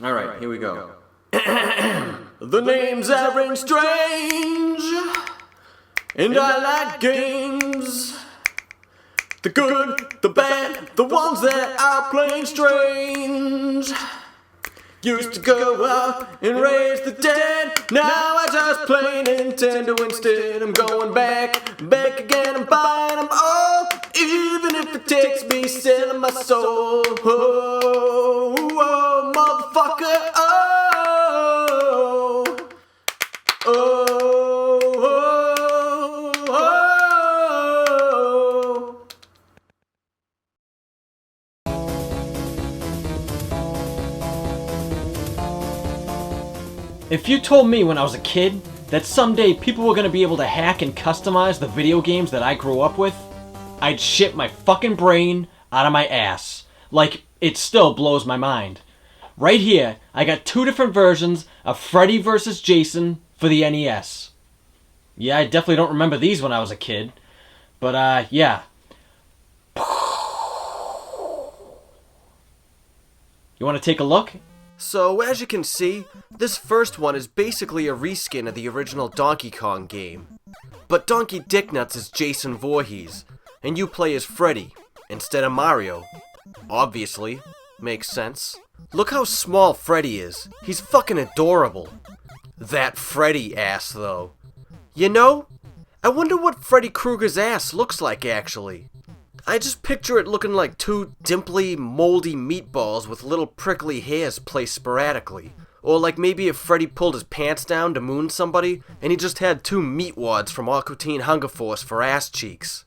Alright, here we go. The names are strange, and I like games. The good, the bad, the ones that are plain strange. Used to go out and raise the dead. Now I just play Nintendo instead. I'm going back again. I'm buying them all, even if it takes me selling my soul. Oh, oh, motherfucker. Oh, oh, oh, oh. If you told me when I was a kid that someday people were going to be able to hack and customize the video games that I grew up with, I'd shit my fucking brain out of my ass. Like, it still blows my mind. Right here, I got 2 different versions of Freddy vs. Jason for the NES. Yeah, I definitely don't remember these when I was a kid. But, yeah. You want to take a look? So, as you can see, this first one is basically a reskin of the original Donkey Kong game. But Donkey Dicknuts is Jason Voorhees, and you play as Freddy, instead of Mario. Obviously. Makes sense. Look how small Freddy is. He's fucking adorable. That Freddy ass, though. You know, I wonder what Freddy Krueger's ass looks like, actually. I just picture it looking like 2 dimply, moldy meatballs with little prickly hairs placed sporadically. Or like maybe if Freddy pulled his pants down to moon somebody, and he just had 2 meat wads from Aqua Teen Hunger Force for ass cheeks.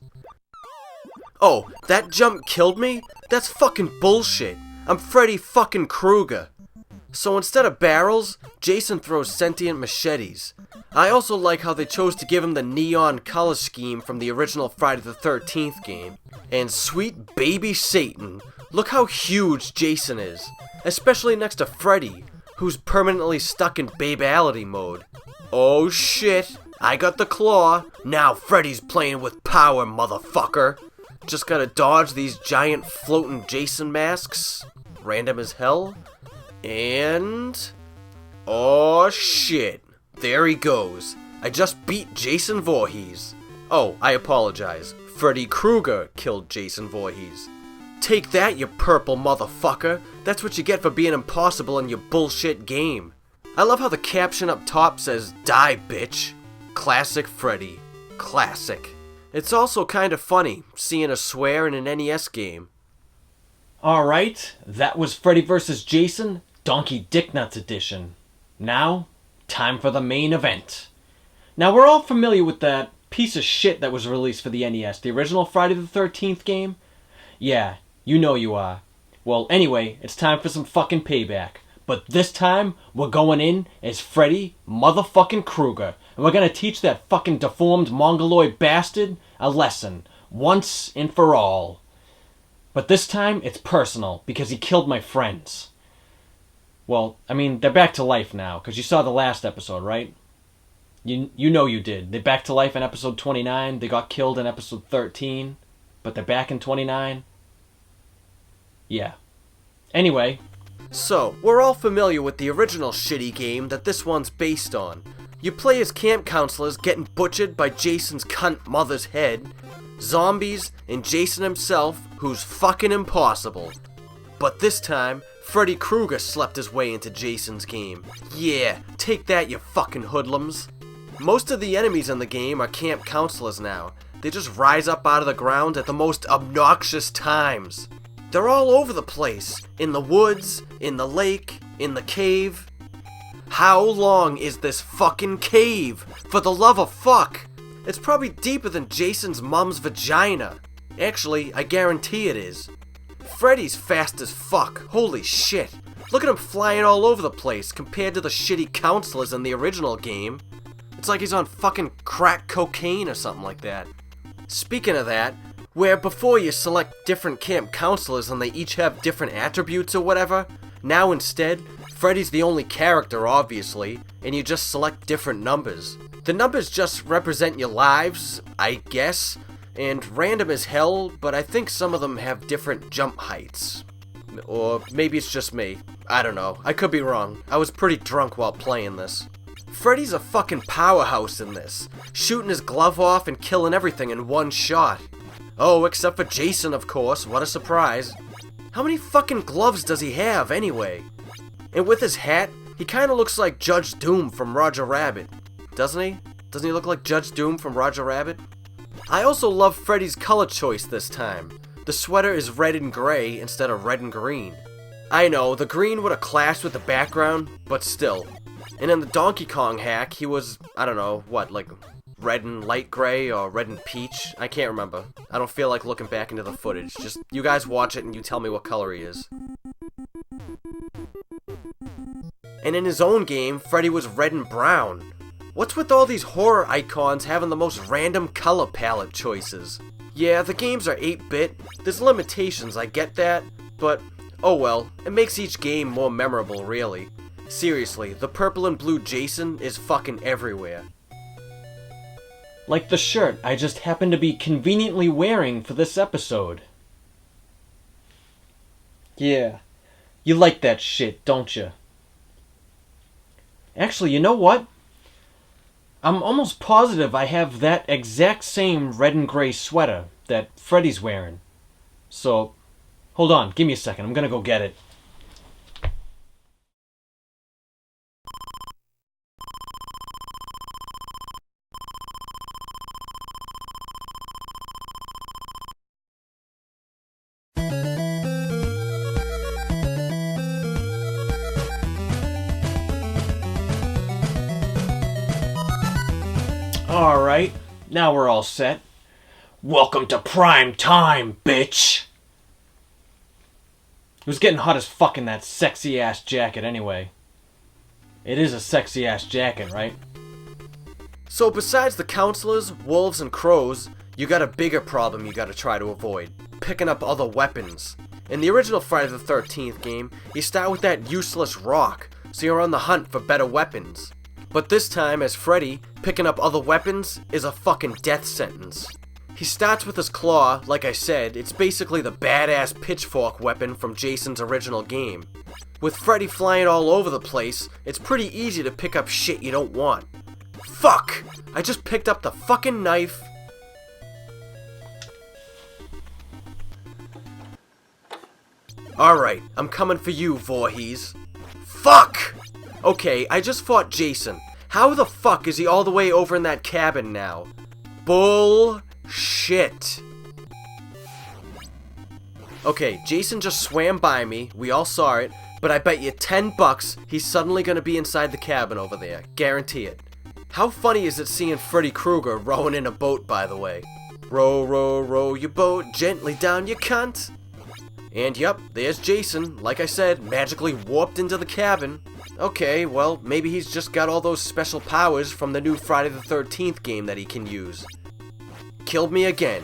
Oh, that jump killed me? That's fucking bullshit. I'm Freddy fucking Krueger. So instead of barrels, Jason throws sentient machetes. I also like how they chose to give him the neon color scheme from the original Friday the 13th game. And sweet baby Satan, look how huge Jason is. Especially next to Freddy, who's permanently stuck in babality mode. Oh shit, I got the claw. Now Freddy's playing with power, motherfucker. Just gotta dodge these giant floating Jason masks. Random as hell. And... oh shit. There he goes. I just beat Jason Voorhees. Oh, I apologize. Freddy Krueger killed Jason Voorhees. Take that, you purple motherfucker. That's what you get for being impossible in your bullshit game. I love how the caption up top says, "Die, bitch." Classic Freddy. Classic. It's also kind of funny, seeing a swear in an NES game. Alright, that was Freddy vs. Jason, Donkey Dicknuts edition. Now, time for the main event. Now, we're all familiar with that piece of shit that was released for the NES, the original Friday the 13th game? Yeah, you know you are. Well, anyway, it's time for some fucking payback. But this time, we're going in as Freddy motherfucking Krueger. And we're gonna teach that fucking deformed mongoloid bastard a lesson. Once and for all. But this time, it's personal, because he killed my friends. Well, I mean, they're back to life now, because you saw the last episode, right? You know you did. They're back to life in episode 29. They got killed in episode 13. But they're back in 29. Yeah. Anyway. So, we're all familiar with the original shitty game that this one's based on. You play as camp counselors getting butchered by Jason's cunt mother's head, zombies, and Jason himself, who's fucking impossible. But this time, Freddy Krueger slept his way into Jason's game. Yeah, take that, you fucking hoodlums. Most of the enemies in the game are camp counselors now. They just rise up out of the ground at the most obnoxious times. They're all over the place. In the woods, in the lake, in the cave. How long is this fucking cave? For the love of fuck! It's probably deeper than Jason's mom's vagina. Actually, I guarantee it is. Freddy's fast as fuck. Holy shit. Look at him flying all over the place compared to the shitty counselors in the original game. It's like he's on fucking crack cocaine or something like that. Speaking of that, where before you select different camp counselors and they each have different attributes or whatever, now instead, Freddy's the only character, obviously, and you just select different numbers. The numbers just represent your lives, I guess, and random as hell, but I think some of them have different jump heights. Or maybe it's just me. I don't know. I could be wrong. I was pretty drunk while playing this. Freddy's a fucking powerhouse in this, shooting his glove off and killing everything in one shot. Oh, except for Jason, of course. What a surprise. How many fucking gloves does he have, anyway? And with his hat, he kinda looks like Judge Doom from Roger Rabbit. Doesn't he? Doesn't he look like Judge Doom from Roger Rabbit? I also love Freddy's color choice this time. The sweater is red and gray instead of red and green. I know, the green would have clashed with the background, but still. And in the Donkey Kong hack, he was, I don't know, what, like red and light gray or red and peach? I can't remember. I don't feel like looking back into the footage. Just, you guys watch it and you tell me what color he is. And in his own game, Freddy was red and brown. What's with all these horror icons having the most random color palette choices? Yeah, the games are 8-bit, there's limitations, I get that, but oh well, it makes each game more memorable, really. Seriously, the purple and blue Jason is fucking everywhere. Like the shirt I just happened to be conveniently wearing for this episode. Yeah, you like that shit, don't you? Actually, you know what? I'm almost positive I have that exact same red and gray sweater that Freddy's wearing. So, hold on, give me a second, I'm gonna go get it. Alright, now we're all set. Welcome to prime time, bitch! It was getting hot as fuck in that sexy ass jacket anyway. It is a sexy ass jacket, right? So besides the counselors, wolves, and crows, you got a bigger problem you gotta try to avoid. Picking up other weapons. In the original Friday the 13th game, you start with that useless rock, so you're on the hunt for better weapons. But this time, as Freddy, picking up other weapons is a fucking death sentence. He starts with his claw, like I said, it's basically the badass pitchfork weapon from Jason's original game. With Freddy flying all over the place, it's pretty easy to pick up shit you don't want. Fuck! I just picked up the fucking knife. Alright, I'm coming for you, Voorhees. Fuck! Okay, I just fought Jason. How the fuck is he all the way over in that cabin now? Bullshit. Okay, Jason just swam by me, we all saw it, but I bet you $10 he's suddenly gonna be inside the cabin over there. Guarantee it. How funny is it seeing Freddy Krueger rowing in a boat, by the way? Row, row, row your boat gently down, you cunt. And yep, there's Jason, like I said, magically warped into the cabin. Okay, well, maybe he's just got all those special powers from the new Friday the 13th game that he can use. Killed me again.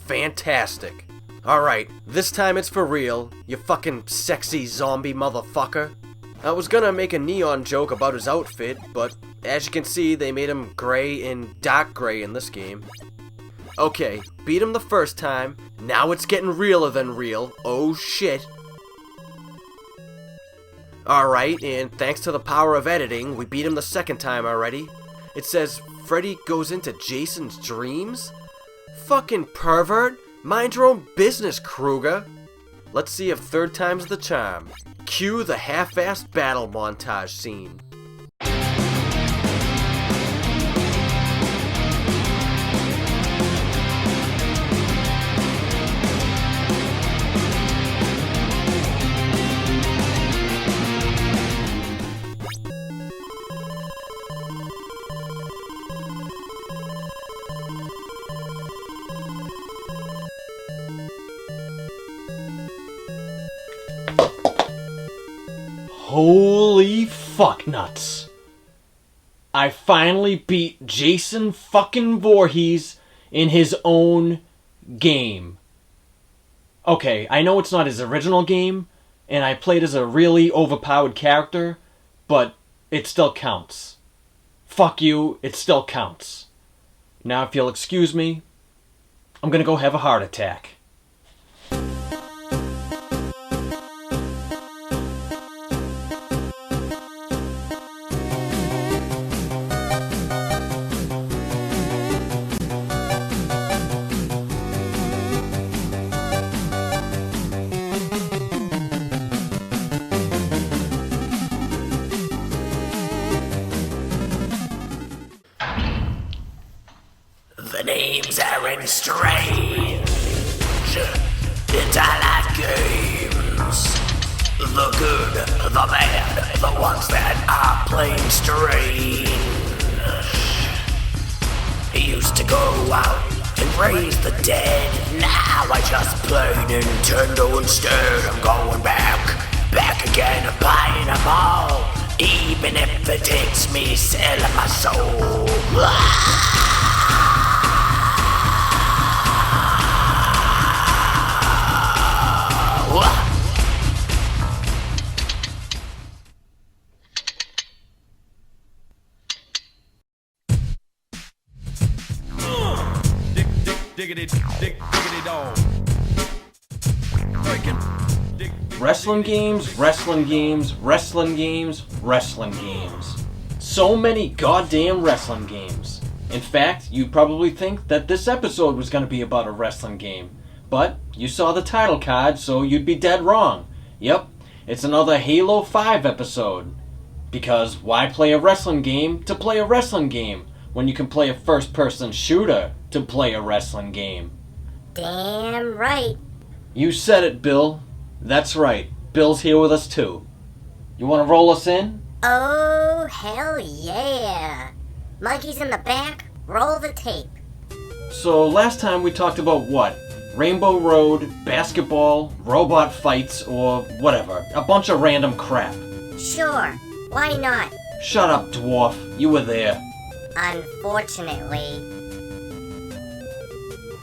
Fantastic. Alright, this time it's for real, you fucking sexy zombie motherfucker. I was gonna make a neon joke about his outfit, but as you can see, they made him gray and dark gray in this game. Okay, beat him the first time, now it's getting realer than real, oh shit. Alright, and thanks to the power of editing, we beat him the second time already. It says Freddy goes into Jason's dreams? Fucking pervert! Mind your own business, Krueger! Let's see if third time's the charm. Cue the half-assed battle montage scene. Holy fuck nuts. I finally beat Jason fucking Voorhees in his own game. Okay, I know it's not his original game, and I played as a really overpowered character, but it still counts. Fuck you, it still counts. Now if you'll excuse me, I'm gonna go have a heart attack. games aren't strange. It's I like games. The good, the bad, the ones that are plain strange. I used to go out and raise the dead. Now I just play Nintendo instead. I'm going back again, buying them all. Even if it takes me selling my soul. Diggity dog. Wrestling games, wrestling games, wrestling games, wrestling games. So many goddamn wrestling games. In fact, you'd probably think that this episode was going to be about a wrestling game. But you saw the title card, so you'd be dead wrong. Yep, it's another Halo 5 episode. Because why play a wrestling game to play a wrestling game when you can play a first-person shooter to play a wrestling game? Damn right. You said it, Bill. That's right. Bill's here with us too. You want to roll us in? Oh, hell yeah. Monkeys in the back, roll the tape. So last time we talked about what? Rainbow Road, basketball, robot fights, or whatever. A bunch of random crap. Sure, why not? Shut up, dwarf. You were there. Unfortunately.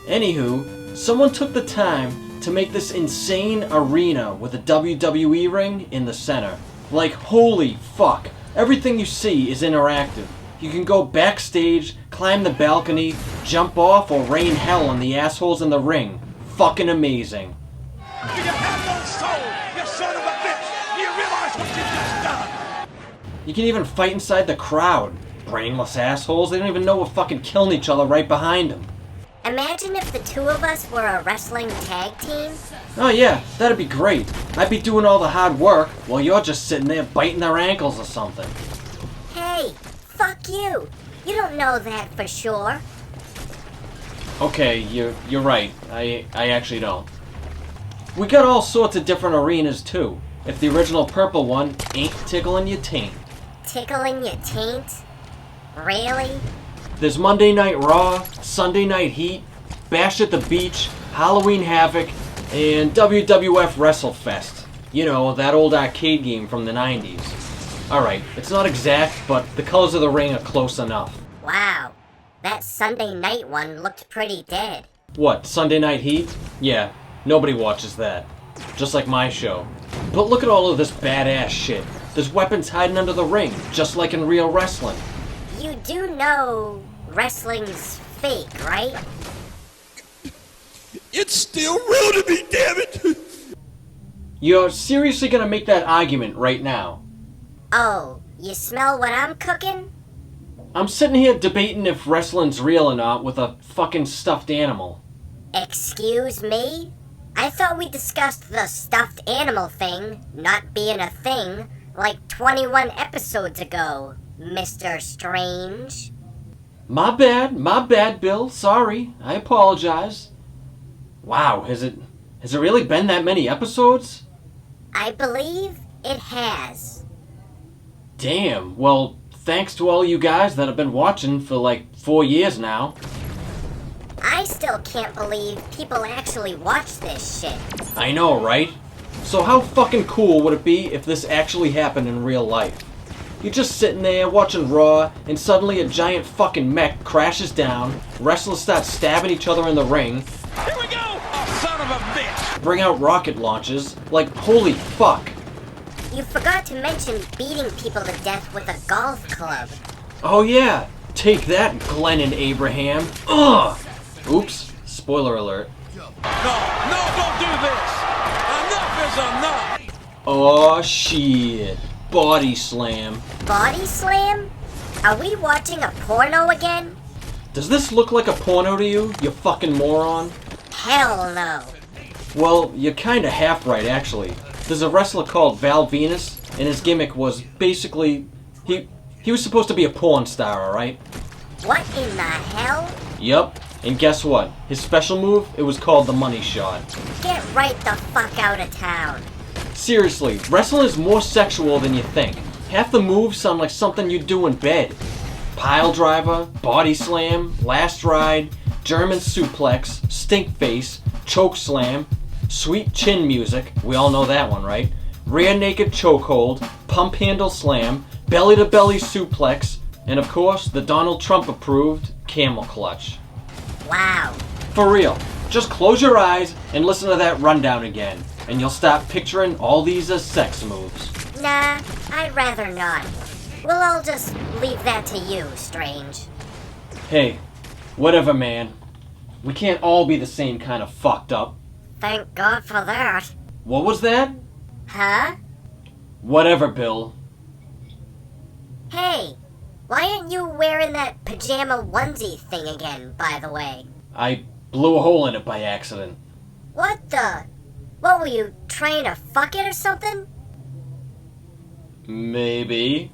Anywho, someone took the time to make this insane arena with a WWE ring in the center. Like, holy fuck. Everything you see is interactive. You can go backstage, climb the balcony, jump off, or rain hell on the assholes in the ring. Fucking amazing. Do you have no soul, you son of a bitch? Do you realize what you just done? You can even fight inside the crowd. Brainless assholes, they don't even know we're fucking killing each other right behind them. Imagine if the two of us were a wrestling tag team. Oh yeah, that'd be great. I'd be doing all the hard work while you're just sitting there biting their ankles or something. Hey, fuck you. You don't know that for sure. Okay, you're right. I actually don't. We got all sorts of different arenas too. If the original purple one ain't tickling your taint. Tickling your taint? Really? There's Monday Night Raw, Sunday Night Heat, Bash at the Beach, Halloween Havoc, and WWF WrestleFest. You know, that old arcade game from the 90s. Alright, it's not exact, but the colors of the ring are close enough. Wow, that Sunday night one looked pretty dead. What, Sunday Night Heat? Yeah, nobody watches that. Just like my show. But look at all of this badass shit. There's weapons hiding under the ring, just like in real wrestling. You do know wrestling's fake, right? It's still real to me, damn it! You're seriously gonna make that argument right now? Oh, you smell what I'm cooking? I'm sitting here debating if wrestling's real or not with a fucking stuffed animal. Excuse me? I thought we discussed the stuffed animal thing not being a thing like 21 episodes ago, Mr. Strange. My bad, Bill. Sorry, I apologize. Wow, has it really been that many episodes? I believe it has. Damn, well, thanks to all you guys that have been watching for like 4 years now. I still can't believe people actually watch this shit. I know, right? So how fucking cool would it be if this actually happened in real life? You're just sitting there watching Raw, and suddenly a giant fucking mech crashes down, wrestlers start stabbing each other in the ring. Here we go! Oh, son of a bitch! Bring out rocket launches. Like, holy fuck. You forgot to mention beating people to death with a golf club. Oh yeah, take that, Glenn and Abraham. Ugh! Oops, spoiler alert. No, don't do this! Enough is enough! Oh shit. Body slam. Body slam? Are we watching a porno again? Does this look like a porno to you, you fucking moron? Hell no. Well, you're kinda half right, actually. There's a wrestler called Val Venus, and his gimmick was basically... He was supposed to be a porn star, alright? What in the hell? Yup, and guess what? His special move, it was called the money shot. Get right the fuck out of town. Seriously, wrestling is more sexual than you think. Half the moves sound like something you'd do in bed. Pile driver, body slam, last ride, German suplex, stink face, choke slam, sweet chin music, we all know that one, right? Rear naked chokehold, pump handle slam, belly to belly suplex, and of course, the Donald Trump approved camel clutch. Wow. For real, just close your eyes and listen to that rundown again, and you'll stop picturing all these as sex moves. Nah, I'd rather not. We'll all just leave that to you, Strange. Hey, whatever, man. We can't all be the same kind of fucked up. Thank God for that. What was that? Huh? Whatever, Bill. Hey, why aren't you wearing that pajama onesie thing again, by the way? I blew a hole in it by accident. What the? What were you, trying to fuck it or something? Maybe.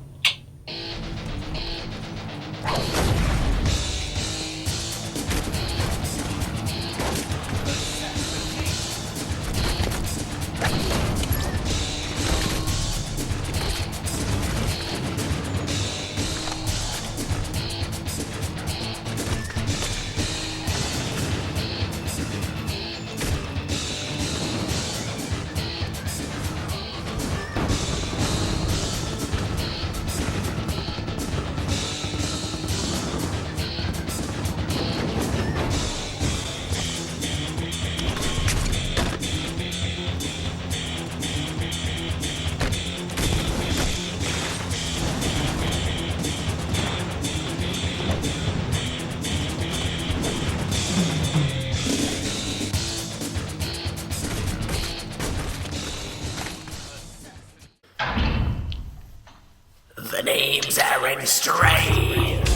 The names aren't strange.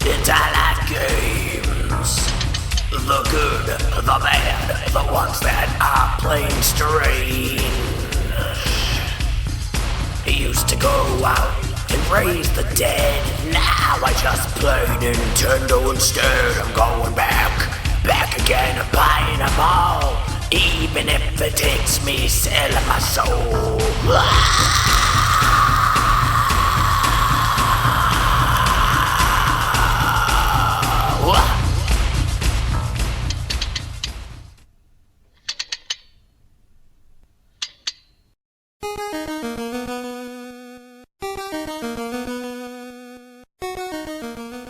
It's all like games. The good, the bad, the ones that are plain strange. He used to go out and raise the dead. Now I just play Nintendo instead. I'm going back again, buying them all. Even if it takes me selling my soul.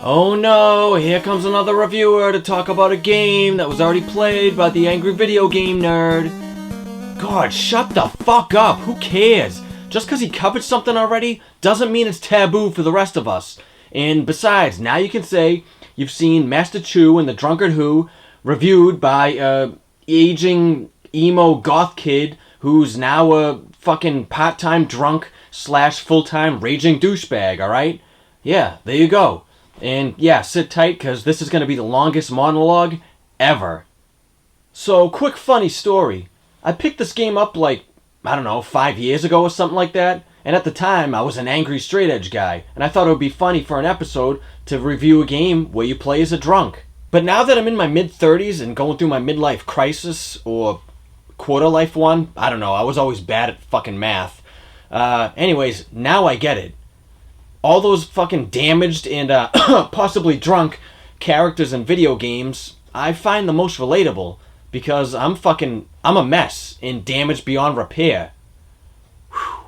Oh no, here comes another reviewer to talk about a game that was already played by the angry video game nerd. God, shut the fuck up, who cares? Just because he covered something already doesn't mean it's taboo for the rest of us. And besides, now you can say you've seen Master Chu and the Drunkard Hu reviewed by a aging emo goth kid who's now a fucking part-time drunk / full-time raging douchebag, alright? Yeah, there you go. And yeah, sit tight, because this is going to be the longest monologue ever. So, quick funny story. I picked this game up like, 5 years ago or something like that. And at the time, I was an angry straight edge guy. And I thought it would be funny for an episode to review a game where you play as a drunk. But now that I'm in my mid-30s and going through my midlife crisis, or quarter-life one, I was always bad at fucking math. Anyways, now I get it. All those fucking damaged and possibly drunk characters in video games, I find the most relatable because I'm a mess and damaged beyond repair. Whew.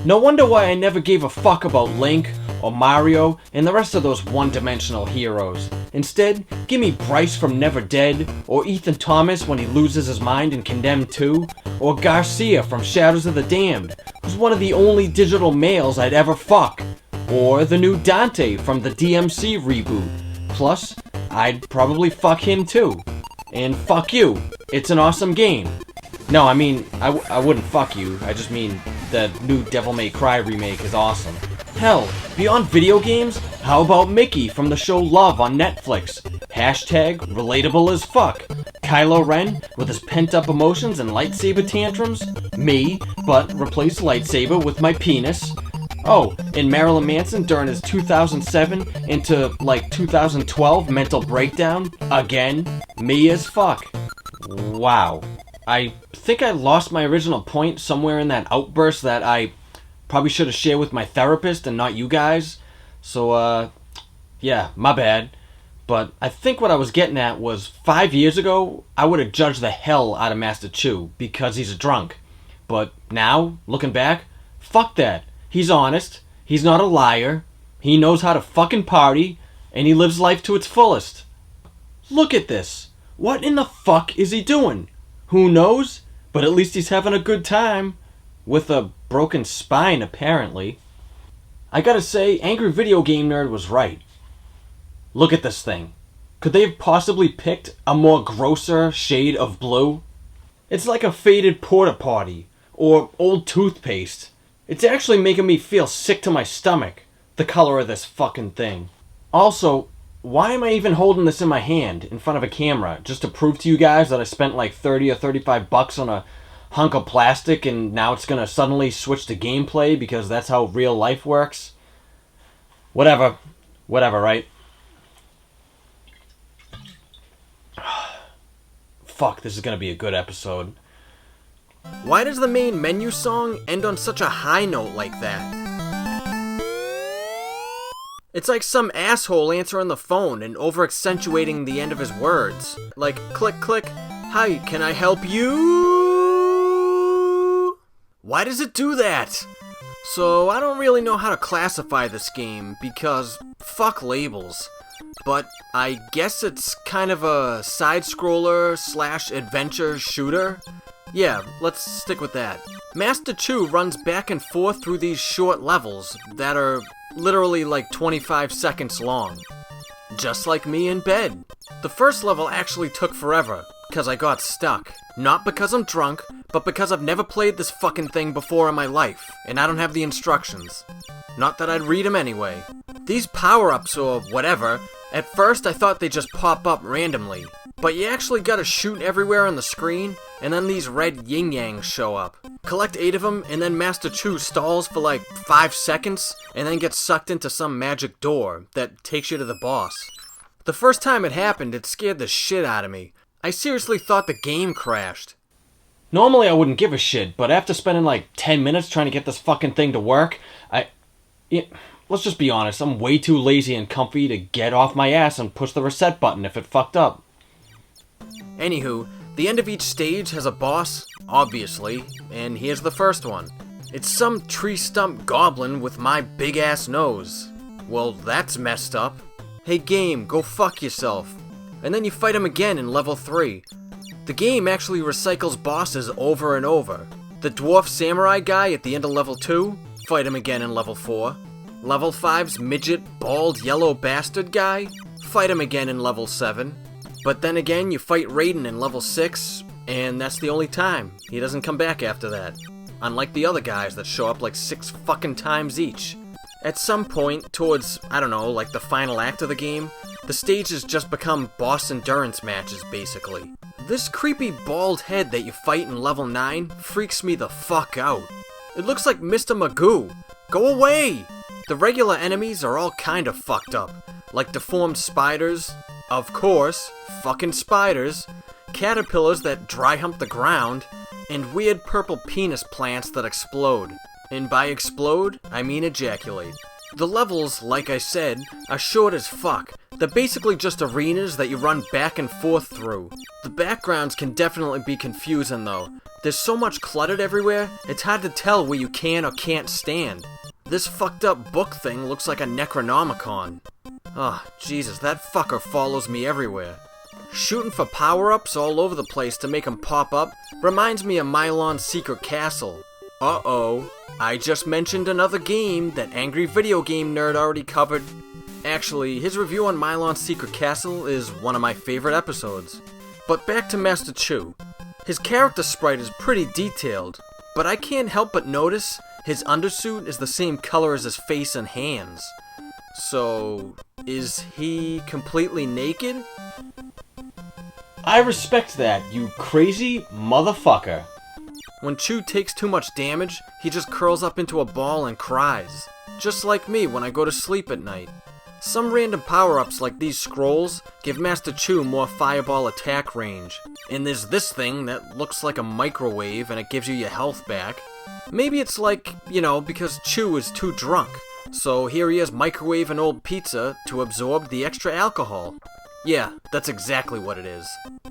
No wonder why I never gave a fuck about Link or Mario and the rest of those one-dimensional heroes. Instead, give me Bryce from Never Dead, or Ethan Thomas when he loses his mind in Condemned 2, or Garcia from Shadows of the Damned, who's one of the only digital males I'd ever fuck. Or the new Dante from the DMC reboot. Plus, I'd probably fuck him too. And fuck you. It's an awesome game. No, I wouldn't fuck you. I just mean the new Devil May Cry remake is awesome. Hell, beyond video games, how about Mickey from the show Love on Netflix? Hashtag relatable as fuck. Kylo Ren with his pent-up emotions and lightsaber tantrums? Me, but replace lightsaber with my penis. Oh, and Marilyn Manson during his 2007 into, 2012 mental breakdown? Again, me as fuck. Wow. I think I lost my original point somewhere in that outburst that I probably should have shared with my therapist and not you guys. So, yeah, my bad. But I think what I was getting at was 5 years ago, I would have judged the hell out of Master Chu because he's a drunk. But now, looking back, fuck that. He's honest, he's not a liar, he knows how to fucking party, and he lives life to its fullest. Look at this. What in the fuck is he doing? Who knows? But at least he's having a good time. With a broken spine, apparently. I gotta say, Angry Video Game Nerd was right. Look at this thing. Could they have possibly picked a more grosser shade of blue? It's like a faded porta potty, or old toothpaste. It's actually making me feel sick to my stomach, the color of this fucking thing. Also, why am I even holding this in my hand in front of a camera? Just to prove to you guys that I spent like 30 or 35 bucks on a hunk of plastic and now it's gonna suddenly switch to gameplay because that's how real life works? Whatever, right? Fuck, this is gonna be a good episode. Why does the main menu song end on such a high note like that? It's like some asshole answering the phone and over-accentuating the end of his words. Like, click, click, hi, can I help you? Why does it do that? So, I don't really know how to classify this game because fuck labels. But I guess it's kind of a side-scroller / adventure shooter. Yeah, let's stick with that. Master Chu runs back and forth through these short levels that are literally like 25 seconds long. Just like me in bed. The first level actually took forever, because I got stuck. Not because I'm drunk, but because I've never played this fucking thing before in my life, and I don't have the instructions. Not that I'd read them anyway. These power-ups or whatever, at first I thought they just pop up randomly. But you actually gotta shoot everywhere on the screen, and then these red yin-yangs show up. Collect 8 of them, and then Master Chu stalls for like 5 seconds, and then gets sucked into some magic door that takes you to the boss. The first time it happened, it scared the shit out of me. I seriously thought the game crashed. Normally I wouldn't give a shit, but after spending like 10 minutes trying to get this fucking thing to work, let's just be honest, I'm way too lazy and comfy to get off my ass and push the reset button if it fucked up. Anywho, the end of each stage has a boss, obviously, and here's the first one. It's some tree stump goblin with my big ass nose. Well, that's messed up. Hey game, go fuck yourself. And then you fight him again in level 3. The game actually recycles bosses over and over. The dwarf samurai guy at the end of level 2, fight him again in level 4. Level 5's midget, bald, yellow bastard guy, fight him again in level 7. But then again, you fight Raiden in level 6, and that's the only time. He doesn't come back after that. Unlike the other guys that show up like 6 fucking times each. At some point, towards, I don't know, like the final act of the game, the stages just become boss endurance matches, basically. This creepy bald head that you fight in level 9 freaks me the fuck out. It looks like Mr. Magoo. Go away! The regular enemies are all kind of fucked up, like deformed spiders, of course, fucking spiders, caterpillars that dry hump the ground, and weird purple penis plants that explode. And by explode, I mean ejaculate. The levels, like I said, are short as fuck. They're basically just arenas that you run back and forth through. The backgrounds can definitely be confusing though. There's so much cluttered everywhere, it's hard to tell where you can or can't stand. This fucked up book thing looks like a Necronomicon. Oh, Jesus, that fucker follows me everywhere. Shooting for power-ups all over the place to make them pop up reminds me of Mylon's Secret Castle. Uh-oh, I just mentioned another game that Angry Video Game Nerd already covered. Actually, his review on Mylon's Secret Castle is one of my favorite episodes. But back to Master Chu. His character sprite is pretty detailed, but I can't help but notice his undersuit is the same color as his face and hands. So, is he completely naked? I respect that, you crazy motherfucker. When Chu takes too much damage, he just curls up into a ball and cries. Just like me when I go to sleep at night. Some random power-ups like these scrolls give Master Chu more fireball attack range. And there's this thing that looks like a microwave and it gives you your health back. Maybe it's like, because Chu is too drunk. So here he is microwaving old pizza to absorb the extra alcohol. Yeah, that's exactly what it is.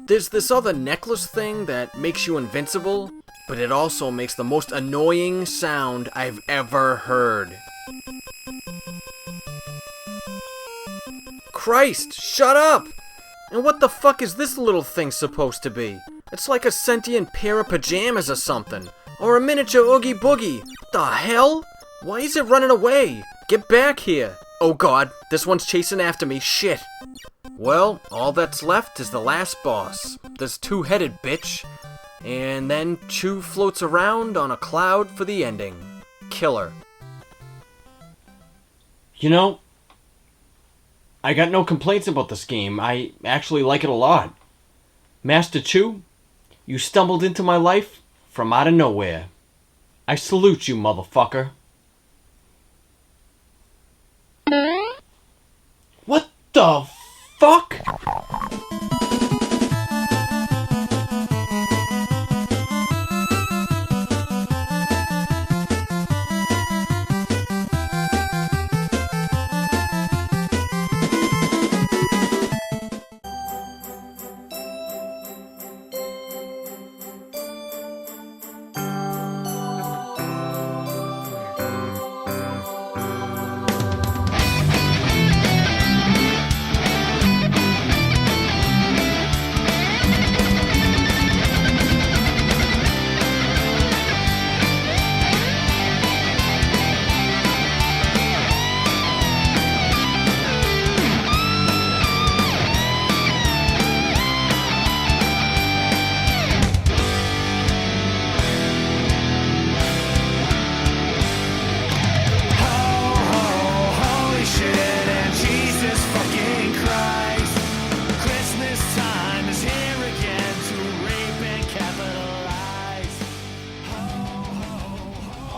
There's this other necklace thing that makes you invincible, but it also makes the most annoying sound I've ever heard. Christ, shut up! And what the fuck is this little thing supposed to be? It's like a sentient pair of pajamas or something. Or a miniature Oogie Boogie. The hell? Why is it running away? Get back here. Oh god, this one's chasing after me, shit. Well, all that's left is the last boss. This two-headed bitch. And then Chu floats around on a cloud for the ending. Killer. I got no complaints about this game. I actually like it a lot. Master Chu, you stumbled into my life from out of nowhere. I salute you, motherfucker. What the fuck?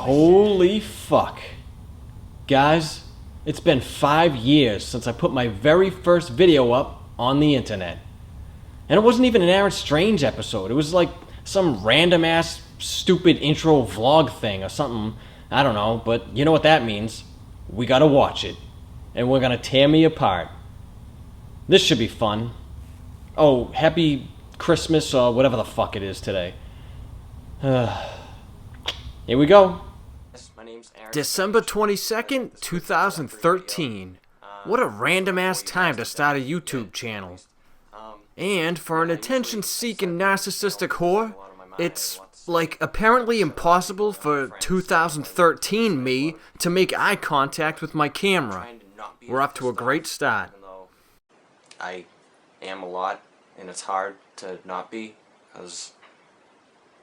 Holy fuck. Guys, it's been 5 years since I put my very first video up on the internet. And it wasn't even an Aaron Strange episode. It was like some random ass stupid intro vlog thing or something. I don't know, but you know what that means. We gotta watch it. And we're gonna tear me apart. This should be fun. Oh, happy Christmas or whatever the fuck it is today. Here we go. December 22nd, 2013. What a random ass time to start a YouTube channel. And for an attention-seeking narcissistic whore, it's like apparently impossible for 2013 me to make eye contact with my camera. We're off to a great start. I am a lot, and it's hard to not be, because,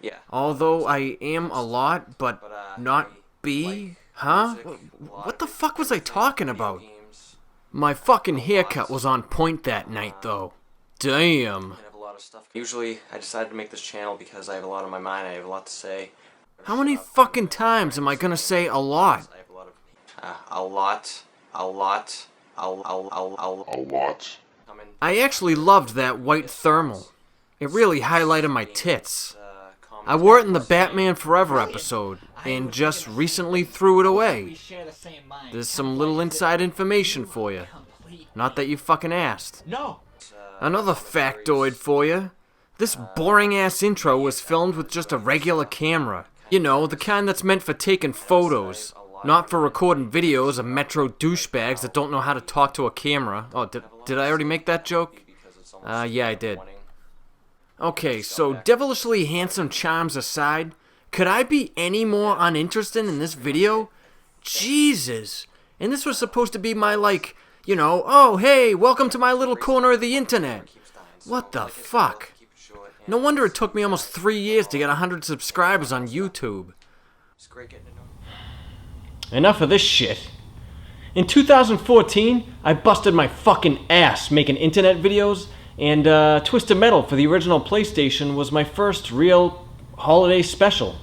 yeah. Although I am a lot, but not be? Huh? What the fuck was I talking about? My fucking haircut was on point that night, though. Damn. Usually, I decided to make this channel because I have a lot on my mind, I have a lot to say. How many fucking times am I gonna say a lot? A lot. I actually loved that white thermal. It really highlighted my tits. I wore it in the Batman Forever episode, and just recently threw it away. There's some little inside information for you. Not that you fucking asked. Another factoid for you. This boring-ass intro was filmed with just a regular camera. You know, the kind that's meant for taking photos. Not for recording videos of metro douchebags that don't know how to talk to a camera. Oh, did I already make that joke? Yeah, I did. Okay, so devilishly handsome charms aside, could I be any more uninterested in this video? Jesus! And this was supposed to be my, oh, hey, welcome to my little corner of the internet. What the fuck? No wonder it took me almost 3 years to get 100 subscribers on YouTube. Enough of this shit. In 2014, I busted my fucking ass making internet videos, and Twisted Metal for the original PlayStation was my first real holiday special.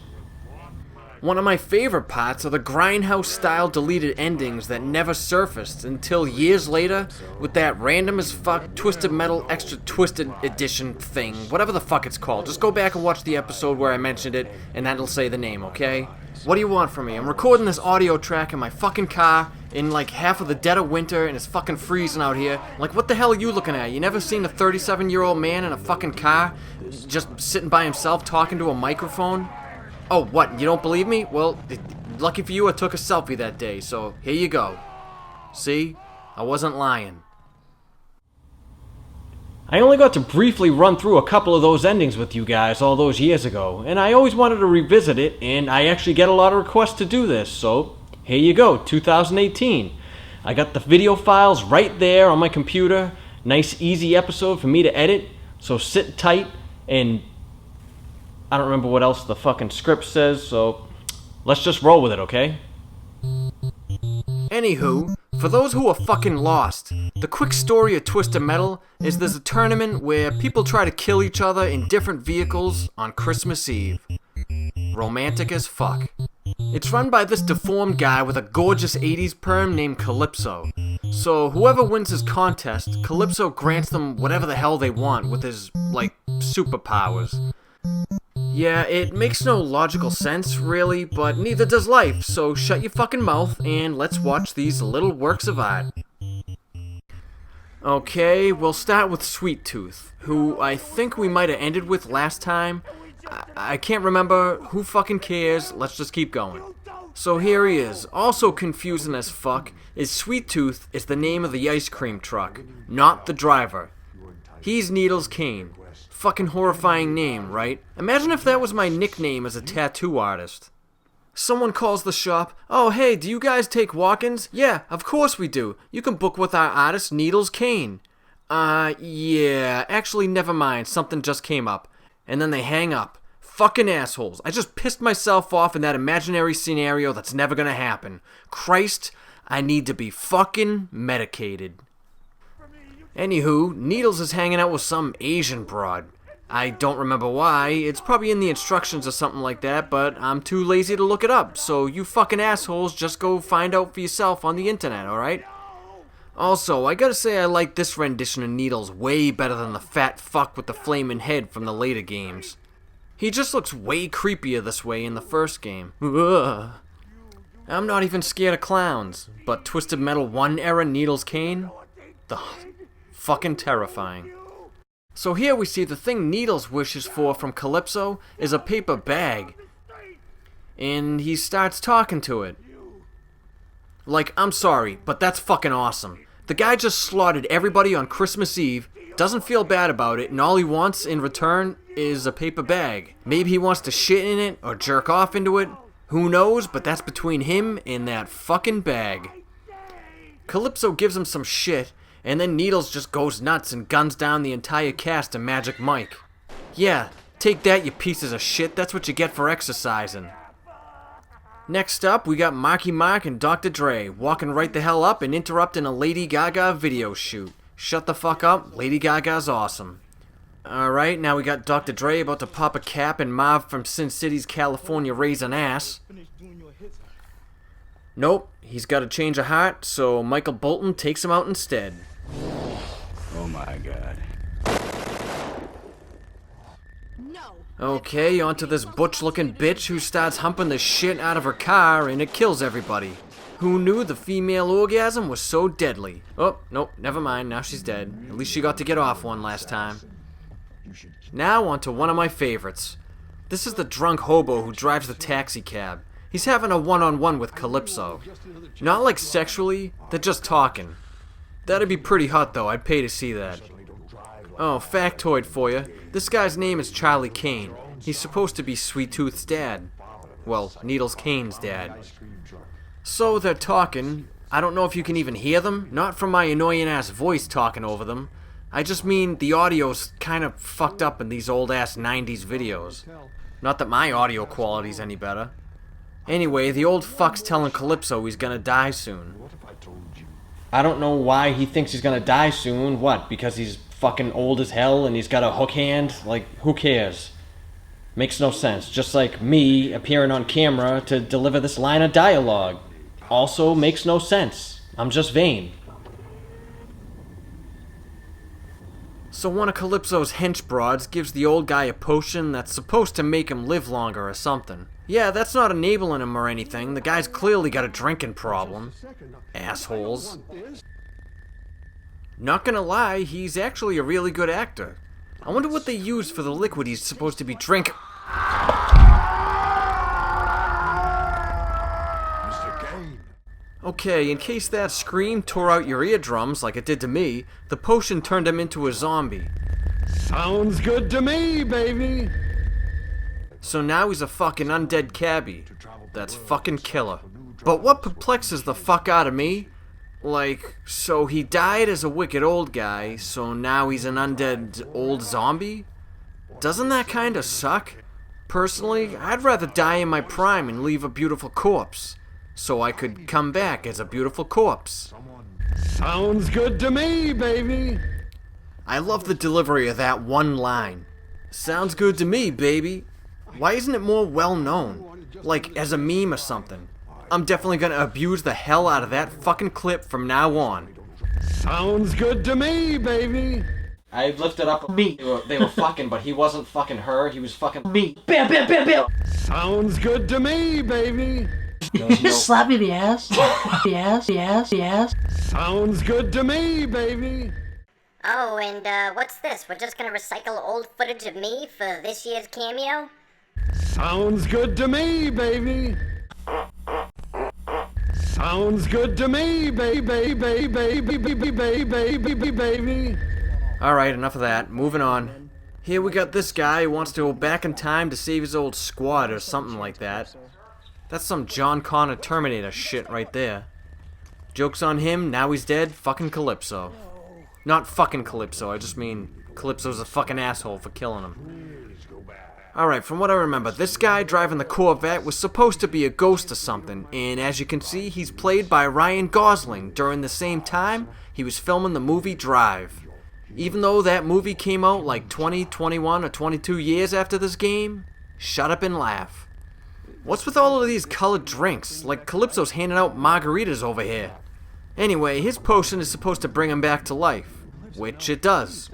One of my favorite parts are the grindhouse-style deleted endings that never surfaced until years later with that random as fuck Twisted Metal Extra Twisted Edition thing, whatever the fuck it's called. Just go back and watch the episode where I mentioned it, and that'll say the name, okay? What do you want from me? I'm recording this audio track in my fucking car in like half of the dead of winter, and it's fucking freezing out here. Like, what the hell are you looking at? You never seen a 37-year-old man in a fucking car just sitting by himself talking to a microphone? Oh, what? You don't believe me? Well, lucky for you, I took a selfie that day, so here you go. See? I wasn't lying. I only got to briefly run through a couple of those endings with you guys all those years ago, and I always wanted to revisit it, and I actually get a lot of requests to do this, so here you go, 2018. I got the video files right there on my computer. Nice, easy episode for me to edit, so sit tight, and I don't remember what else the fucking script says, so let's just roll with it, okay? Anywho, for those who are fucking lost, the quick story of Twisted Metal is there's a tournament where people try to kill each other in different vehicles on Christmas Eve. Romantic as fuck. It's run by this deformed guy with a gorgeous 80s perm named Calypso. So whoever wins his contest, Calypso grants them whatever the hell they want with his, like, superpowers. Yeah, it makes no logical sense, really, but neither does life, so shut your fucking mouth and let's watch these little works of art. Okay, we'll start with Sweet Tooth, who I think we might have ended with last time. I can't remember. Who fucking cares? Let's just keep going. So here he is. Also confusing as fuck is Sweet Tooth is the name of the ice cream truck, not the driver. He's Needles Kane. Fucking horrifying name, right? Imagine if that was my nickname as a tattoo artist. Someone calls the shop. Oh, hey, do you guys take walk-ins? Yeah, of course we do. You can book with our artist, Needles Kane. Yeah, actually, never mind. Something just came up. And then they hang up. Fucking assholes. I just pissed myself off in that imaginary scenario that's never gonna happen. Christ, I need to be fucking medicated. Anywho, Needles is hanging out with some Asian broad. I don't remember why. It's probably in the instructions or something like that, but I'm too lazy to look it up, so you fucking assholes just go find out for yourself on the internet, alright? Also, I gotta say I like this rendition of Needles way better than the fat fuck with the flaming head from the later games. He just looks way creepier this way in the first game. Ugh. I'm not even scared of clowns, but Twisted Metal 1 era Needles Kane? Ugh. Fucking terrifying. So here we see the thing Needles wishes for from Calypso is a paper bag. And he starts talking to it. Like, I'm sorry, but that's fucking awesome. The guy just slaughtered everybody on Christmas Eve, doesn't feel bad about it, and all he wants in return is a paper bag. Maybe he wants to shit in it or jerk off into it. Who knows, but that's between him and that fucking bag. Calypso gives him some shit, and then Needles just goes nuts and guns down the entire cast of Magic Mike. Yeah, take that, you pieces of shit. That's what you get for exercising. Next up, we got Marky Mark and Dr. Dre walking right the hell up and interrupting a Lady Gaga video shoot. Shut the fuck up, Lady Gaga's awesome. Alright, now we got Dr. Dre about to pop a cap and Marv from Sin City's California raising ass. Nope, he's got a change of heart, so Michael Bolton takes him out instead. Oh my god. Okay, onto this butch-looking bitch who starts humping the shit out of her car and it kills everybody. Who knew the female orgasm was so deadly? Oh, nope, never mind, now she's dead. At least she got to get off one last time. Now onto one of my favorites. This is the drunk hobo who drives the taxi cab. He's having a one-on-one with Calypso. Not like sexually, they're just talking. That'd be pretty hot though, I'd pay to see that. Oh, factoid for you. This guy's name is Charlie Kane. He's supposed to be Sweet Tooth's dad. Well, Needles Kane's dad. So they're talking. I don't know if you can even hear them. Not from my annoying ass voice talking over them. I just mean the audio's kind of fucked up in these old ass 90s videos. Not that my audio quality's any better. Anyway, the old fuck's telling Calypso he's gonna die soon. I don't know why he thinks he's gonna die soon. What, because he's fucking old as hell and he's got a hook hand? Like, who cares? Makes no sense. Just like me appearing on camera to deliver this line of dialogue. Also makes no sense. I'm just vain. So one of Calypso's hench broads gives the old guy a potion that's supposed to make him live longer or something. Yeah, that's not enabling him or anything. The guy's clearly got a drinking problem. Assholes. Not gonna lie, he's actually a really good actor. I wonder what they used for the liquid he's supposed to be drinking. Okay, in case that scream tore out your eardrums like it did to me, the potion turned him into a zombie. Sounds good to me, baby. So now he's a fucking undead cabbie. That's fucking killer. But what perplexes the fuck out of me? Like, so he died as a wicked old guy, so now he's an undead old zombie? Doesn't that kinda suck? Personally, I'd rather die in my prime and leave a beautiful corpse, so I could come back as a beautiful corpse. Sounds good to me, baby. I love the delivery of that one line. Sounds good to me, baby. Why isn't it more well known? Like, as a meme or something. I'm definitely gonna abuse the hell out of that fucking clip from now on. Sounds good to me, baby. I lifted up me. They were fucking, but he wasn't fucking her. He was fucking me. Bam, bam, bam, bam. Sounds good to me, baby. Just slap me in the ass. The ass, the ass, the ass. Sounds good to me, baby. Oh, and what's this? We're just gonna recycle old footage of me for this year's cameo? Sounds good to me, baby. Sounds good to me, baby, baby, baby, baby, baby, baby. Alright, enough of that. Moving on. Here we got this guy who wants to go back in time to save his old squad or something like that. That's some John Connor Terminator shit right there. Joke's on him, now he's dead, fucking Calypso. Not fucking Calypso, I just mean Calypso's a fucking asshole for killing him. Alright, from what I remember, this guy driving the Corvette was supposed to be a ghost or something, and as you can see, he's played by Ryan Gosling during the same time he was filming the movie Drive. Even though that movie came out like 20, 21, or 22 years after this game, shut up and laugh. What's with all of these colored drinks? Like Calypso's handing out margaritas over here. Anyway, his potion is supposed to bring him back to life, which it does.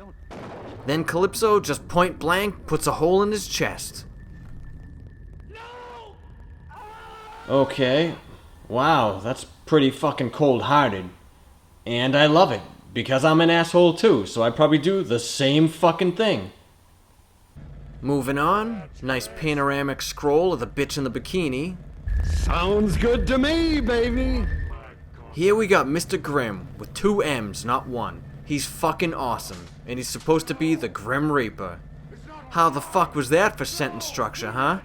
Then Calypso just point blank puts a hole in his chest. Okay. Wow, that's pretty fucking cold-hearted. And I love it, because I'm an asshole too, so I probably do the same fucking thing. Moving on, nice panoramic scroll of the bitch in the bikini. Sounds good to me, baby. Here we got Mr. Grimm, with 2 M's, not 1. He's fucking awesome, and he's supposed to be the Grim Reaper. How the fuck was that for sentence structure, huh?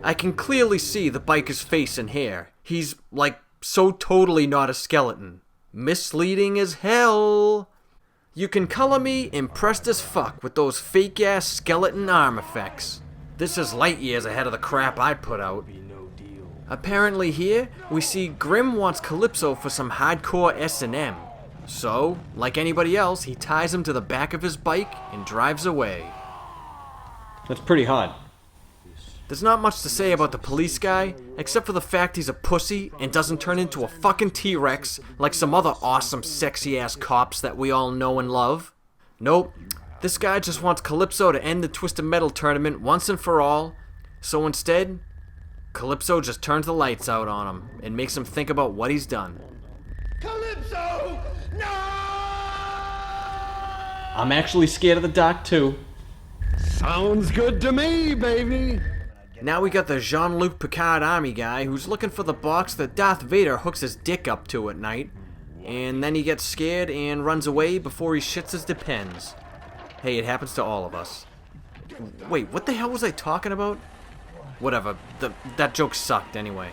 I can clearly see the biker's face and hair. He's, like, so totally not a skeleton. Misleading as hell. You can color me impressed as fuck with those fake-ass skeleton arm effects. This is light years ahead of the crap I put out. Apparently here, we see Grimm wants Calypso for some hardcore S&M. So, like anybody else, he ties him to the back of his bike and drives away. That's pretty hot. There's not much to say about the police guy, except for the fact he's a pussy and doesn't turn into a fucking T-Rex like some other awesome sexy-ass cops that we all know and love. Nope, this guy just wants Calypso to end the Twisted Metal tournament once and for all, so instead, Calypso just turns the lights out on him and makes him think about what he's done. Calypso! No! I'm actually scared of the dark too. Sounds good to me, baby. Now we got the Jean-Luc Picard army guy who's looking for the box that Darth Vader hooks his dick up to at night, and then he gets scared and runs away before he shits his depends. Hey, it happens to all of us. Wait, what the hell was I talking about? Whatever, that joke sucked anyway.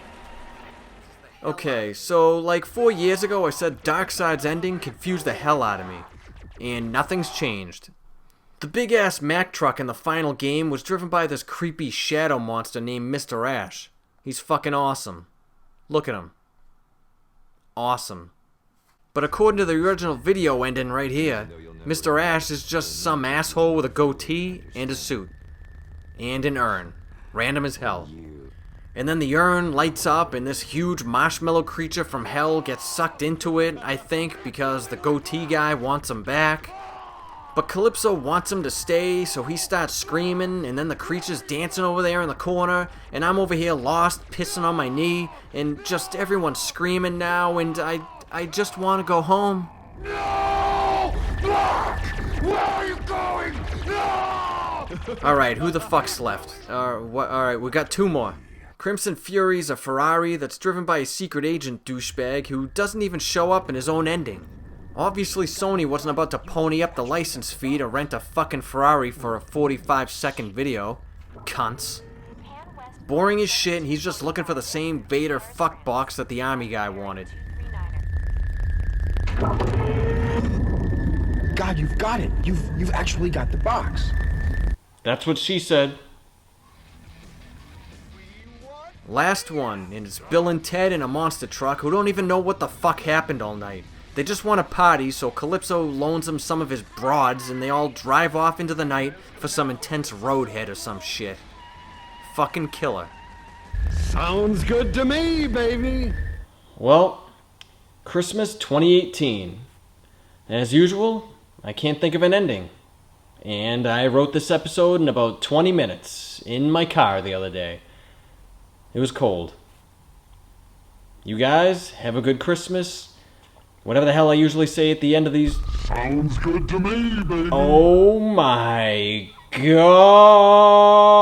Okay, so like 4 years ago I said Darkseid's ending confused the hell out of me, and nothing's changed. The big-ass Mack truck in the final game was driven by this creepy shadow monster named Mr. Ash. He's fucking awesome. Look at him. Awesome. But according to the original video ending right here, Mr. Ash is just some asshole with a goatee and a suit. and an urn. Random as hell. And then the urn lights up and this huge marshmallow creature from hell gets sucked into it, I think, because the goatee guy wants him back. But Calypso wants him to stay, so he starts screaming, and then the creature's dancing over there in the corner, and I'm over here lost, pissing on my knee, and just everyone's screaming now, and I just want to go home. No! Black! Where are you going? No! Alright, who the fuck's left? Alright, we got 2 more. Crimson Fury's a Ferrari that's driven by a secret agent douchebag who doesn't even show up in his own ending. Obviously Sony wasn't about to pony up the license fee to rent a fucking Ferrari for a 45-second video. Cunts. Boring as shit, and he's just looking for the same Vader fuck box that the army guy wanted. God, you've got it. You've actually got the box. That's what she said. Last one, and it's Bill and Ted in a monster truck who don't even know what the fuck happened all night. They just want to party, so Calypso loans them some of his broads, and they all drive off into the night for some intense roadhead or some shit. Fucking killer. Sounds good to me, baby. Well, Christmas 2018. As usual, I can't think of an ending. And I wrote this episode in about 20 minutes in my car the other day. It was cold. You guys, have a good Christmas. Whatever the hell I usually say at the end of these. Sounds good to me, baby. Oh my God.